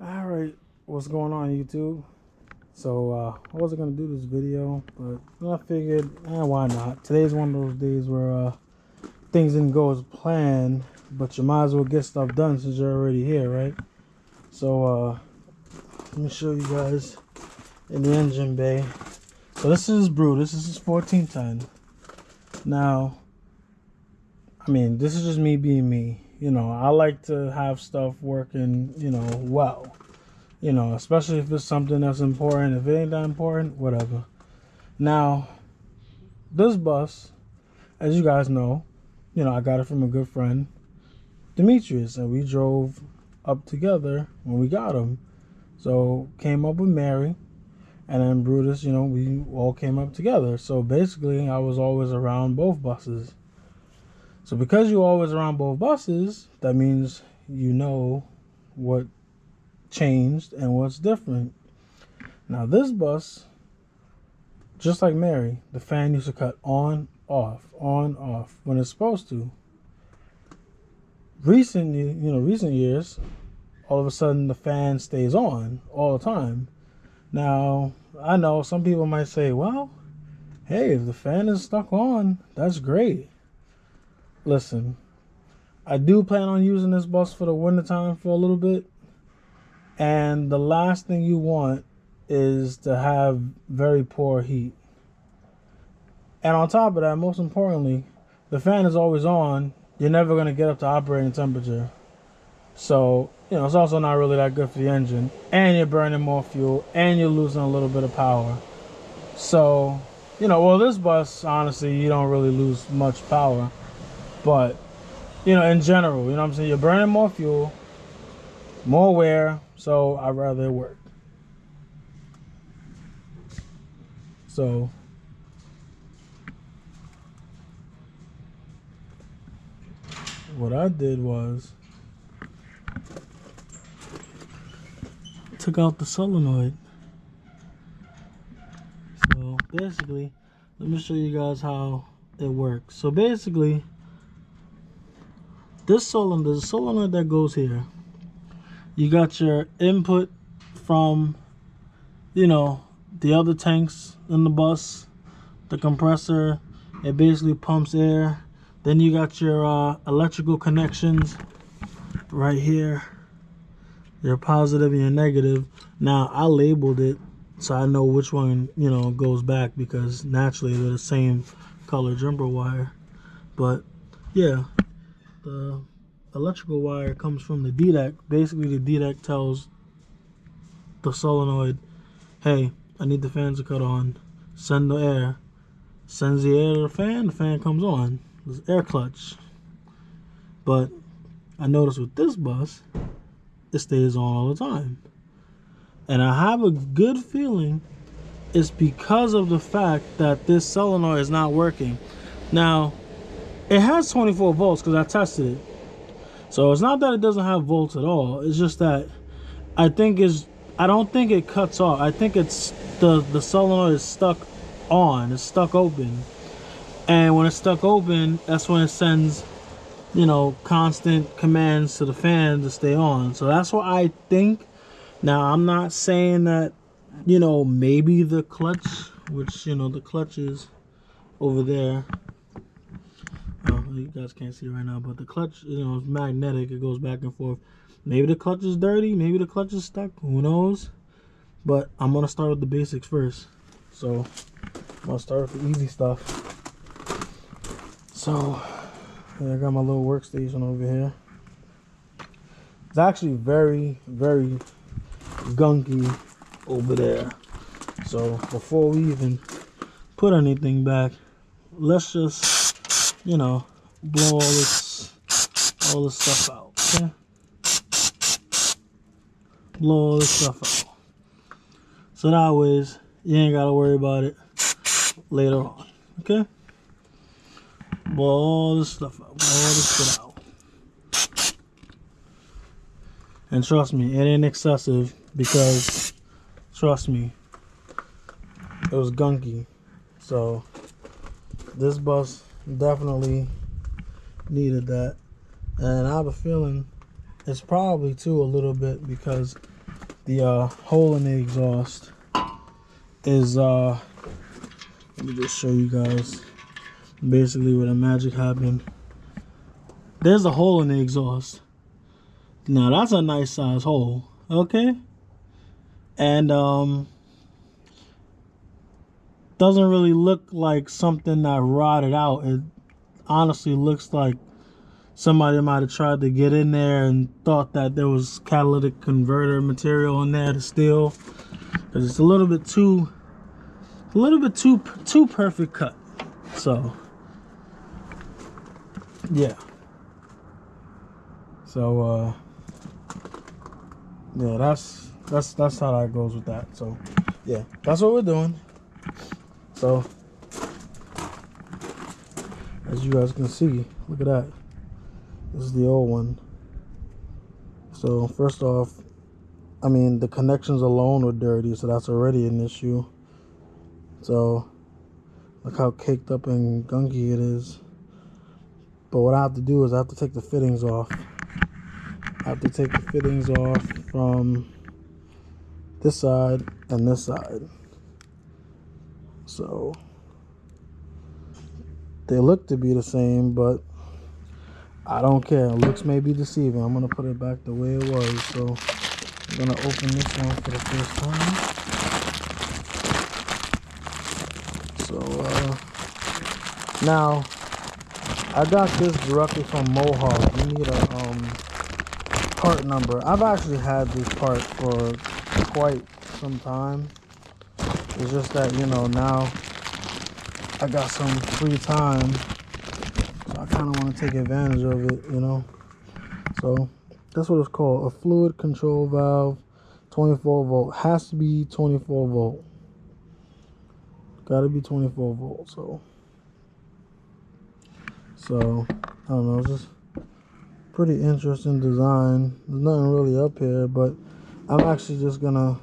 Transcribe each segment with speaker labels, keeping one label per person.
Speaker 1: Alright, what's going on YouTube? So I wasn't gonna do this video, but I figured, why not? Today's one of those days where things didn't go as planned, but you might as well get stuff done since you're already here, right? So let me show you guys in the engine bay. So this is Brutus, this is 1410. Now, I mean, this is just me being me. You know, I like to have stuff working, well. Especially if it's something that's important. If it ain't that important, whatever. Now, this bus, as you guys know, I got it from a good friend, Demetrius, and we drove up together when we got him. So, came up with Mary, and then Brutus, we all came up together. So, basically, I was always around both buses. So because you're always around both buses, that means you know what changed and what's different. Now this bus, just like Mary, the fan used to cut on, off when it's supposed to. Recent years, all of a sudden the fan stays on all the time. Now, I know some people might say, well, hey, if the fan is stuck on, that's great. Listen, I do plan on using this bus for the wintertime for a little bit. And the last thing you want is to have very poor heat. And on top of that, most importantly, the fan is always on. You're never going to get up to operating temperature. So, it's also not really that good for the engine. And you're burning more fuel. And you're losing a little bit of power. So, well, this bus, honestly, you don't really lose much power. But, in general, what I'm saying? You're burning more fuel, more wear, so I'd rather it work. So, what I did was, took out the solenoid. So, basically, let me show you guys how it works. So, basically, this solenoid, there's a solenoid that goes here. You got your input from, the other tanks in the bus, the compressor. It basically pumps air. Then you got your electrical connections right here. Your positive and your negative. Now, I labeled it so I know which one, goes back, because naturally they're the same color jumper wire. But, yeah. The electrical wire comes from the DDAC. Basically, the DDAC tells the solenoid, hey, I need the fans to cut on. Send the air. Sends the air to the fan comes on. There's air clutch. But I noticed with this bus, it stays on all the time. And I have a good feeling it's because of the fact that this solenoid is not working. Now, it has 24 volts because I tested it. So it's not that it doesn't have volts at all. It's just that I don't think it cuts off. I think it's the solenoid is stuck on. It's stuck open. And when it's stuck open, that's when it sends, constant commands to the fan to stay on. So that's what I think. Now, I'm not saying that, maybe the clutch, which, the clutch is over there. You guys can't see right now, but the clutch, is magnetic. It goes back and forth. Maybe the clutch is dirty. Maybe the clutch is stuck. Who knows? But I'm going to start with the basics first. So, I'm going to start with the easy stuff. So, I got my little workstation over here. It's actually very, very gunky over there. So, before we even put anything back, let's just blow all this stuff out, okay? Blow all this stuff out. So that ways, you ain't gotta worry about it later on, okay? Blow all this stuff out, blow all this shit out. And trust me, it ain't excessive, because, trust me, it was gunky. So, this bus definitely needed that. And I have a feeling it's probably too a little bit, because the hole in the exhaust is let me just show you guys basically where the magic happened. There's a hole in the exhaust. Now that's a nice size hole, okay? And doesn't really look like something that rotted out. It honestly looks like somebody might have tried to get in there and thought that there was catalytic converter material in there to steal, because it's a little bit too perfect cut. So yeah. So yeah, that's how that goes with that. So yeah, that's what we're doing. So as you guys can see, look at that. This is the old one. So first off, I mean, the connections alone are dirty, so that's already an issue. So look how caked up and gunky it is. But what I have to do is I have to take the fittings off. I have to take the fittings off from this side and this side. So they look to be the same, but I don't care. Looks may be deceiving. I'm gonna put it back the way it was. So I'm gonna open this one for the first time. So now I got this directly from Mohawk. You need a part number. I've actually had this part for quite some time. It's just that, you know, now I got some free time, so I kind of want to take advantage of it, you know. So that's what it's called, a fluid control valve, 24 volt. Has to be 24 volt. Gotta be 24 volt. So I don't know, it's just pretty interesting design. There's nothing really up here, but I'm actually just gonna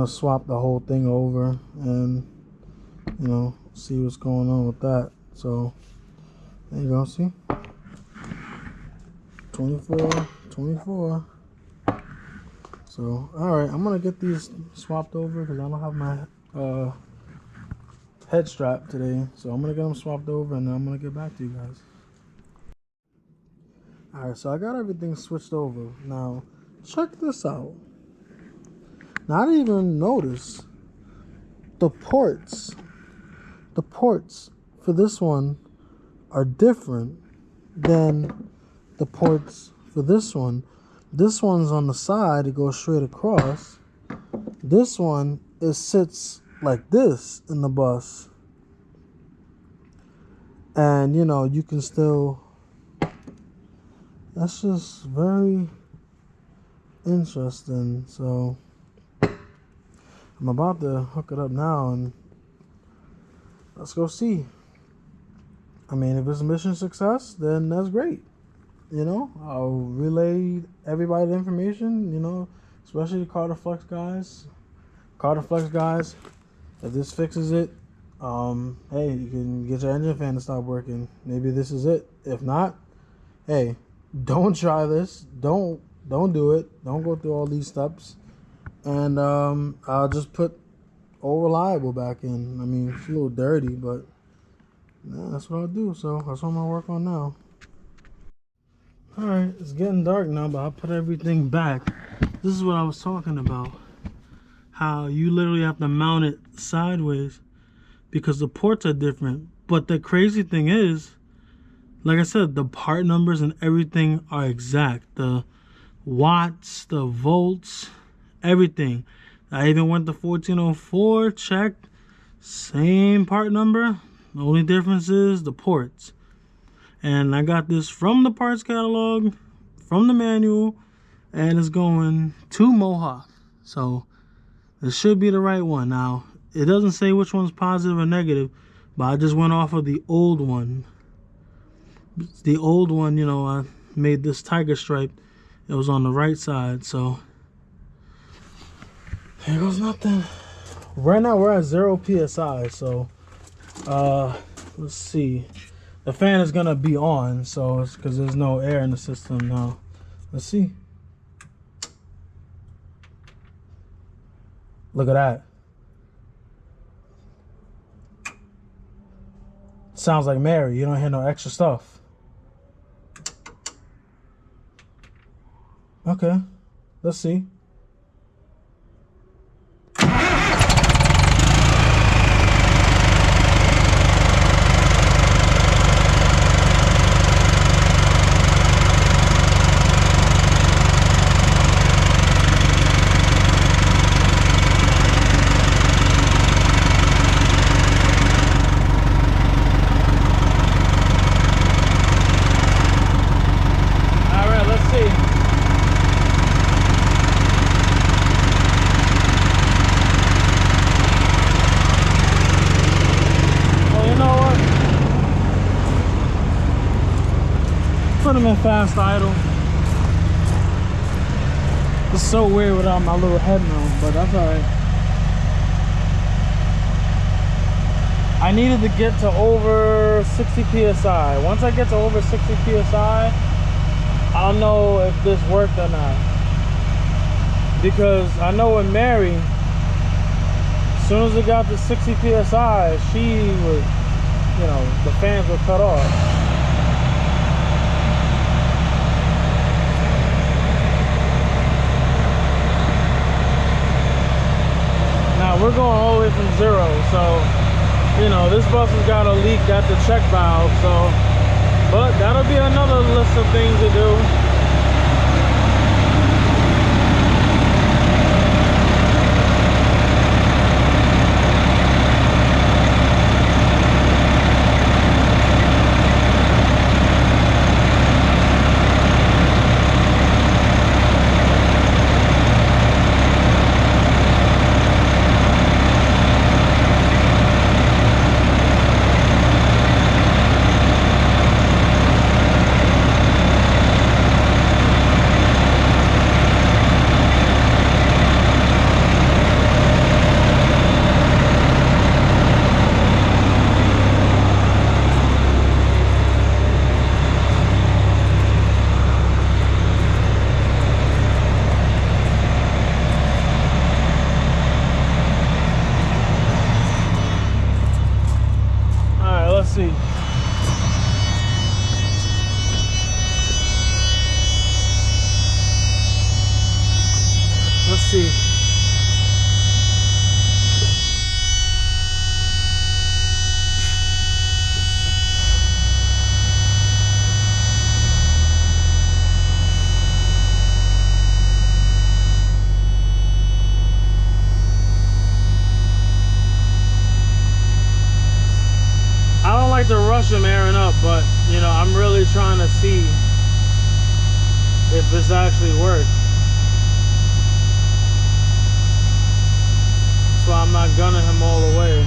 Speaker 1: swap the whole thing over and, you know, see what's going on with that. So there you go, see, 24. So all right, I'm gonna get these swapped over because I don't have my head strap today, so I'm gonna get them swapped over and then I'm gonna get back to you guys. All right, so I got everything switched over. Now check this out. Now I didn't even notice the ports for this one are different than the ports for this one. This one's on the side, it goes straight across. This one, it sits like this in the bus. And you know, you can still, that's just very interesting. So I'm about to hook it up now and let's go see. I mean, if it's a mission success, then that's great. You know, I'll relay everybody the information, you know, especially the Carter Flex guys. If this fixes it, hey, you can get your engine fan to stop working. Maybe this is it. If not, hey, don't try this. Don't do it. Don't go through all these steps. And I'll just put All Reliable back in. I mean, it's a little dirty, but yeah, that's what I'll do. So that's what I'm gonna work on now. All right, it's getting dark now, but I'll put everything back. This is what I was talking about. How you literally have to mount it sideways because the ports are different. But the crazy thing is, like I said, the part numbers and everything are exact. The watts, the volts, everything. I even went to 1404, checked, same part number. The only difference is the ports. And I got this from the parts catalog, from the manual, and it's going to Mohawk. So it should be the right one. Now, it doesn't say which one's positive or negative, but I just went off of the old one. The old one, you know, I made this tiger stripe. It was on the right side, so here goes nothing. Right now we're at 0 PSI, so let's see. The fan is gonna be on, so it's because there's no air in the system now. Let's see. Look at that. Sounds like Mary. You don't hear no extra stuff. Okay. Let's see. Put them in fast idle. It's so weird without my little head mount, but that's alright. I needed to get to over 60 psi. Once I get to over 60 psi, I'll know if this worked or not. Because I know with Mary, as soon as it got to 60 psi, she would, you know, the fans would cut off. We're going all the way from 0, so you know this bus has got a leak at the check valve, so but that'll be another list of things to do. Let's see. I don't like to rush them airing up, but you know, I'm really trying to see if this actually works. That's why I'm not gunning him all the way.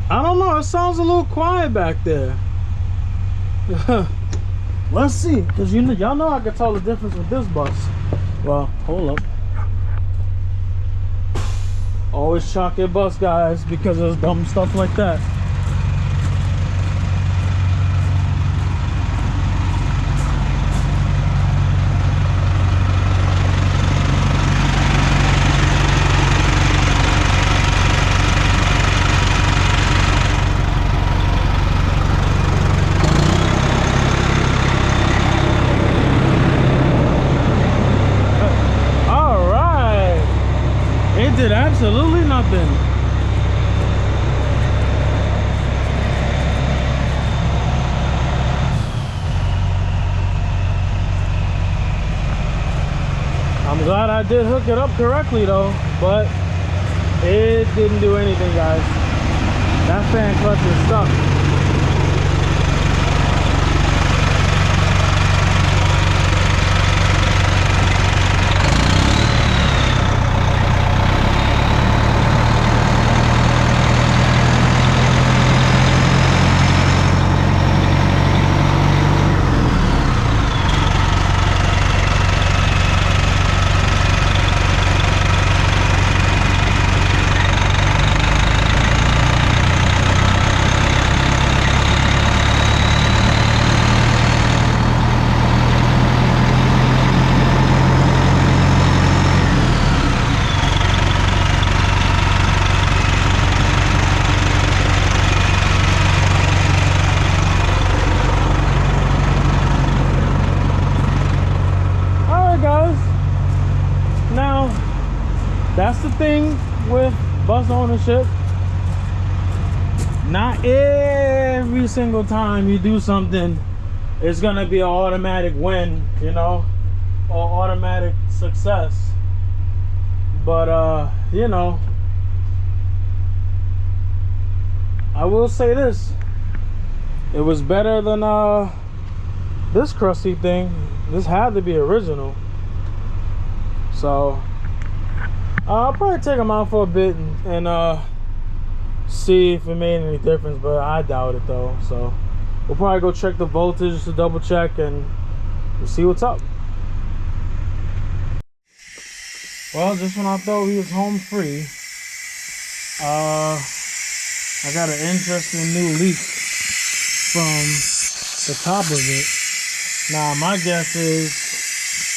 Speaker 1: I don't know, it sounds a little quiet back there. Let's see, because y'all know I can tell the difference with this bus. Well, hold up. Always chalk your bus, guys, because of dumb stuff like that. Did absolutely nothing. I'm glad I did hook it up correctly though, but it didn't do anything, guys. That fan clutch is stuck. That's the thing with bus ownership. Not every single time you do something, it's gonna be an automatic win, you know, or automatic success. But you know, I will say this: it was better than this crusty thing. This had to be original. So I'll probably take them out for a bit and see if it made any difference, but I doubt it though. So we'll probably go check the voltage to double check, and we'll see what's up. Well, just when I thought he was home free, I got an interesting new leak from the top of it. Now my guess is,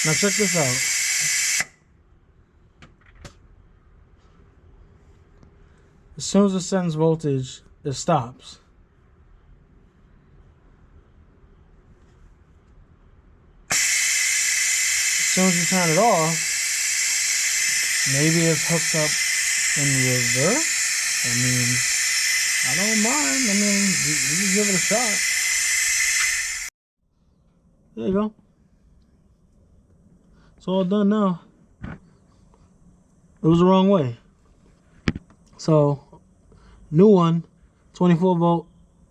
Speaker 1: now check this out. As soon as it sends voltage, it stops. As soon as you turn it off, maybe it's hooked up in reverse. I mean, I don't mind. I mean, you can give it a shot. There you go. It's all done now. It was the wrong way. So, new one, 24 volt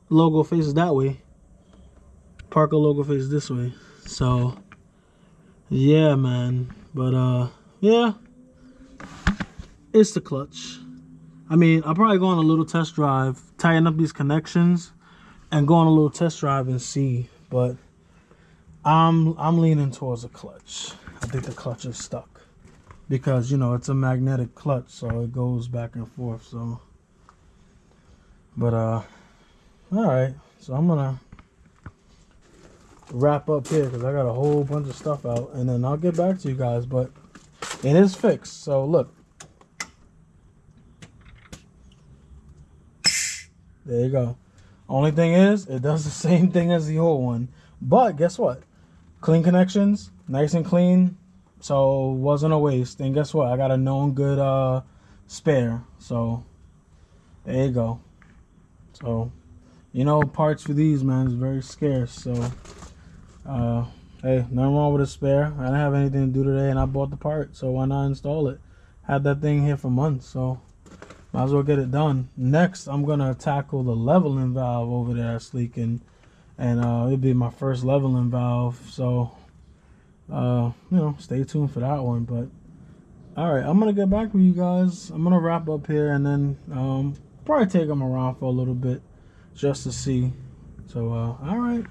Speaker 1: logo faces that way. Parker logo faces this way. So, yeah, man. But, yeah. It's the clutch. I mean, I'll probably go on a little test drive, tighten up these connections, and go on a little test drive and see. But I'm leaning towards a clutch. I think the clutch is stuck because, you know, it's a magnetic clutch, so it goes back and forth. So, but all right. So I'm gonna wrap up here because I got a whole bunch of stuff out, and then I'll get back to you guys. But it is fixed. So look. There you go. Only thing is, it does the same thing as the old one. But guess what? Clean connections, nice and clean. So wasn't a waste. And guess what? I got a known good spare. So there you go. So, you know, parts for these, man, is very scarce. So hey, nothing wrong with a spare. I didn't have anything to do today, and I bought the part, so why not install it? Had that thing here for months, so might as well get it done. Next, I'm gonna tackle the leveling valve over there that's leaking, and it'll be my first leveling valve. So, you know, stay tuned for that one. But all right, I'm gonna get back with you guys. I'm gonna wrap up here, and then probably take them around for a little bit just to see. So, all right.